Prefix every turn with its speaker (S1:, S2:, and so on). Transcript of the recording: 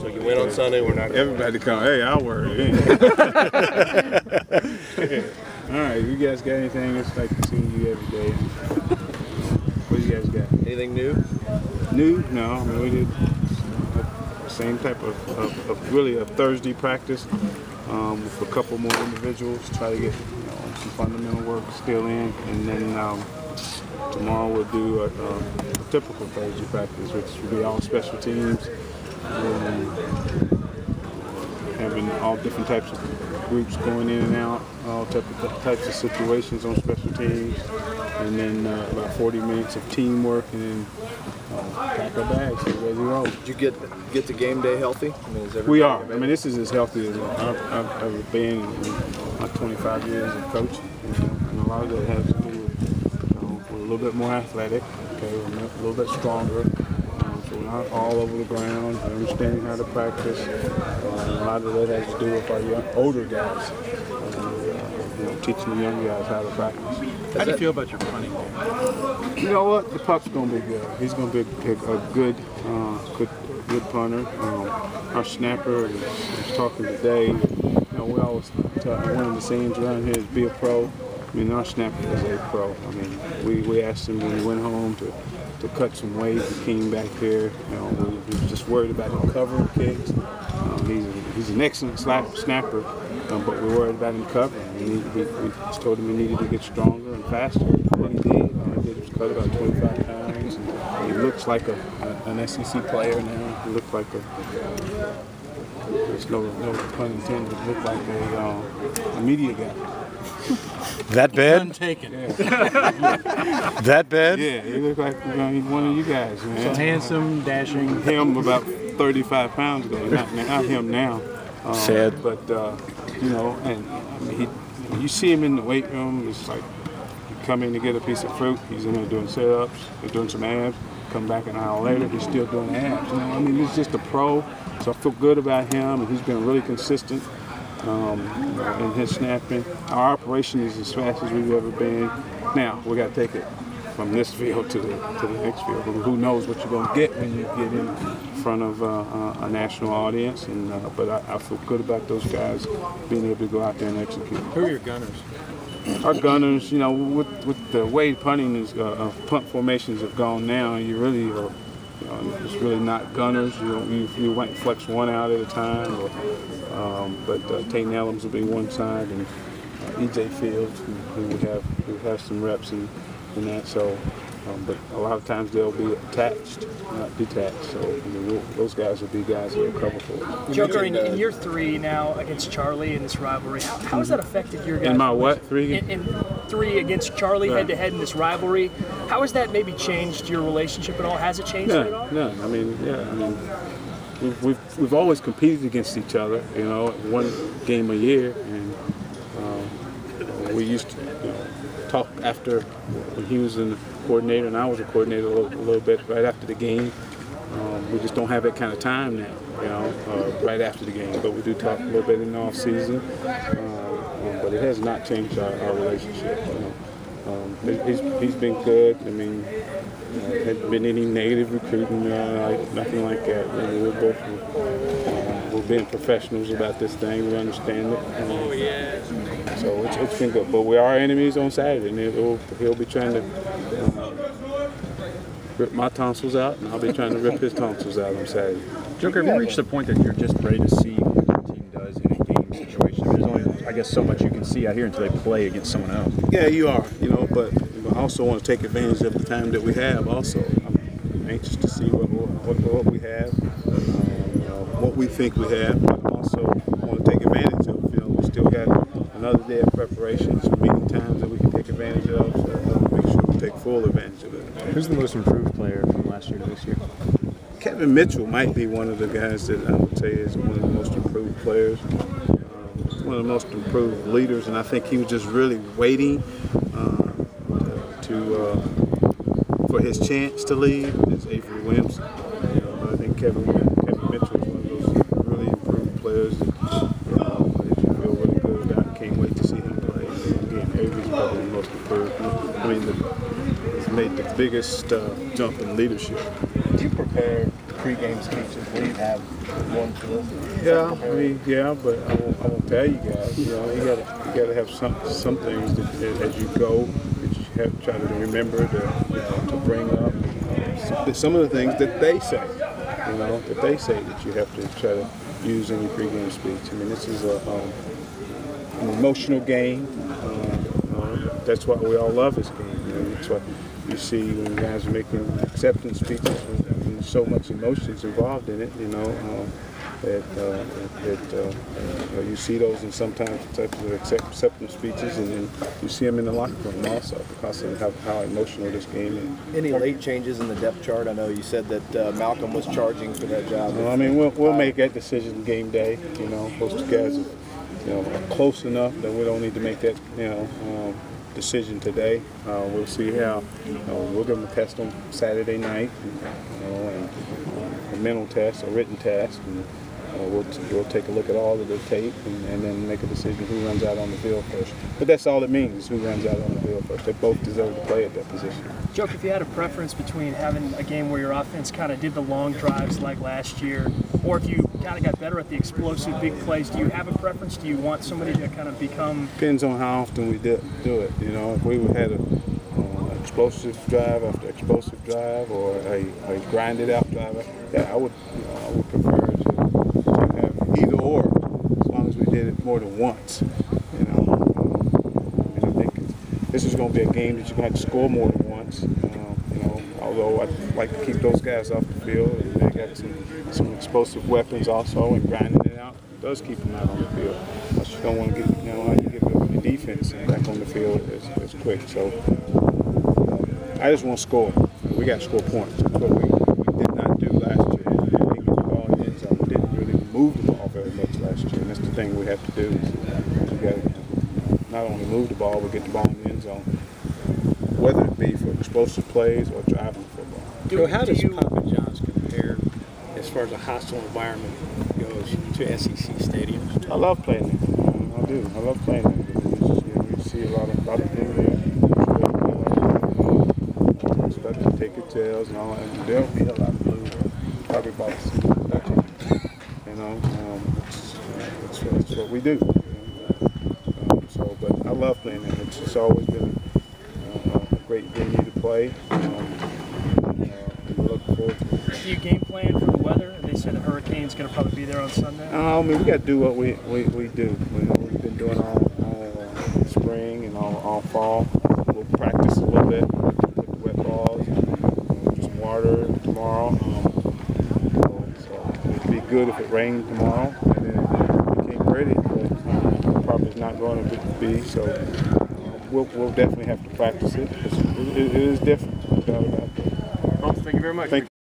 S1: So you win on Sunday, we're not.
S2: Everybody come. Hey, I'll worry. All right, you guys got anything? It's like seeing you every day. What do you guys got?
S1: Anything new?
S2: New? No. I mean, we did the same type of really a Thursday practice with a couple more individuals. Try to get some fundamental work still in, and then tomorrow we'll do a typical Thursday practice, which will be all special teams. Having all different types of groups going in and out, all types of situations on special teams, and then about 40 minutes of teamwork, and then pack our bags and ready to roll.
S1: Did you get to game day healthy? I mean,
S2: we are. I mean, this is as healthy as I've ever been in my 25 years of coaching. And a lot of that has to do with we're a little bit more athletic, okay, we're a little bit stronger. So we're not all over the ground, we're understanding how to practice. A lot of that has to do with our older guys, teaching the young guys how to practice.
S3: How do you feel about your punting game?
S2: You know what? The puck's going to be good. He's going to be a good punter. Our snapper is talking today. We always tell one of the sayings around here is be a pro. I mean, our snapper is a pro. I mean, we asked him when he went home to cut some weight. He came back here. We were just worried about him covering kicks. He's an excellent snapper, but we're worried about him covering. We just told him he needed to get stronger and faster. And he did. He was cut about 25 pounds. And he looks like an SEC player now. He looks like there's no pun intended, he looked like a media guy.
S4: That bad?
S3: Untaken.
S2: Yeah.
S4: That bad?
S2: Yeah, he looked like one of you guys, man.
S3: So handsome, dashing.
S2: Him about 35 pounds ago, not him now.
S4: Sad.
S2: But, and I mean, you see him in the weight room, it's like you come in to get a piece of fruit, he's in there doing sit-ups, he's doing some abs, come back an hour later, he's still doing abs. I mean, he's just a pro, so I feel good about him, and he's been really consistent in his snapping. Our operation is as fast as we've ever been. Now, we got to take it from this field to the next field. Who knows what you're going to get when you get in front of a national audience? But I feel good about those guys being able to go out there and execute.
S3: Who are your gunners?
S2: Our gunners, with the way punting is, punt formations have gone now, you really are. It's really not gunners. You might flex one out at a time, but Tate Nellums will be one side, and E.J. Fields, who have some reps in that. So, but a lot of times they'll be attached, not detached. So those guys will be guys that will cover for us.
S5: Joker, in year 3 now against Charlie in this rivalry, how has that affected your guys?
S2: In my what? 3 again?
S5: In 3 against Charlie,
S2: right.
S5: head-to-head in this rivalry. How has that maybe changed your relationship at all? Has it changed it at all?
S2: No. I mean, we've always competed against each other. One game a year, and we used to talk after when he was in the coordinator and I was a coordinator a little bit right after the game. We just don't have that kind of time now, right after the game. But we do talk a little bit in the off season. But it has not changed our relationship. He's been good. I mean, hasn't been any negative recruiting, nothing like that. We're being professionals about this thing. We understand it. So it's been good. But we are enemies on Saturday, and he'll be trying to rip my tonsils out, and I'll be trying to rip his tonsils out on Saturday.
S6: Joker, have you reached the point that you're just ready to see what your team does in a game situation? There's only, I guess, so much you can see out here until they play against someone else.
S2: Yeah, you are, but I also want to take advantage of the time that we have also. I'm anxious to see what we have, what we think we have, but also want to take advantage of. We still got another day of preparation, some meeting times that we can take advantage of, so make sure we take full advantage of it.
S6: Who's the most improved player from last year to this year?
S2: Kevin Mitchell might be one of the guys that I would say is one of the most improved players, one of the most improved leaders, and I think he was just really waiting for his chance to lead. It's Avery Williamson. But I think Kevin Mitchell is one of those really improved players that you feel really good about. Can't wait to see him play. Again, Avery's probably the most improved. He's made the biggest jump in leadership.
S1: Do you prepare pregame speeches. Will you have one for this?
S2: Yeah, I mean, yeah, but I won't tell you guys. You know, you gotta have some things that as you go that you have try to remember to bring up. Some of the things that they say, you know, that you have to try to use in your pregame speech. I mean, this is an emotional game. That's why we all love this game. You know, that's what you see when guys are making acceptance speeches. There's so much emotions involved in it. You know, you see those in sometimes types of acceptance speeches, and then you see them in the locker room also because of how emotional this game is.
S1: Any late changes in the depth chart? I know you said that Malcolm was charging for that job.
S2: Well, I mean, we'll make that decision game day. You know, most guys are close enough that we don't need to make that decision today. We'll see how. We'll give them a test on Saturday night, and a mental test, a written test, and we'll take a look at all of the tape and then make a decision who runs out on the field first. But that's all it means, is who runs out on the field first. They both deserve to play at that position.
S5: Joke, if you had a preference between having a game where your offense kind of did the long drives like last year, or if you kind of got better at the explosive big plays, do you have a preference? Do you want somebody to kind of become?
S2: Depends on how often we do it. You know, if we had an explosive drive after explosive drive, or a grinded out drive, yeah, I would prefer to have either or, as long as we did it more than once. You know, and I think this is going to be a game that you're going to have to score more than once. You know, although I'd like to keep those guys off the field, and they got some explosive weapons also, and grinding it out does keep them out on the field. But you don't want to get the defense back on the field as quick. So I just want to score. We got to score points. That's what we did not do last year. We didn't get the ball in the end zone. We didn't really move the ball very much last year, and that's the thing we have to do. Is we got to not only move the ball, but get the ball in the end zone, whether it be for explosive plays or driving football.
S3: So how does Papa John's compare as far as a hostile environment goes to SEC stadiums?
S2: I love playing there. I do. I love playing there. You see a lot of things there. Especially ticket tails and all that. And there'll be a lot of blue. Probably about you know, it's what we do. But I love playing there. It's always been a great venue to play. We look forward to it.
S5: Do you game plan for the weather? They said a hurricane's going to probably be there on Sunday.
S2: I mean, we got to do what we do. We've been doing all spring and all fall. We'll practice a little bit with the wet balls, some water tomorrow. So it'd be good if it rained tomorrow, and then it became pretty, but probably it's not going to be. So we'll definitely have to practice it. It is different. No doubt about that.
S1: Well, thank you very much.
S2: Thank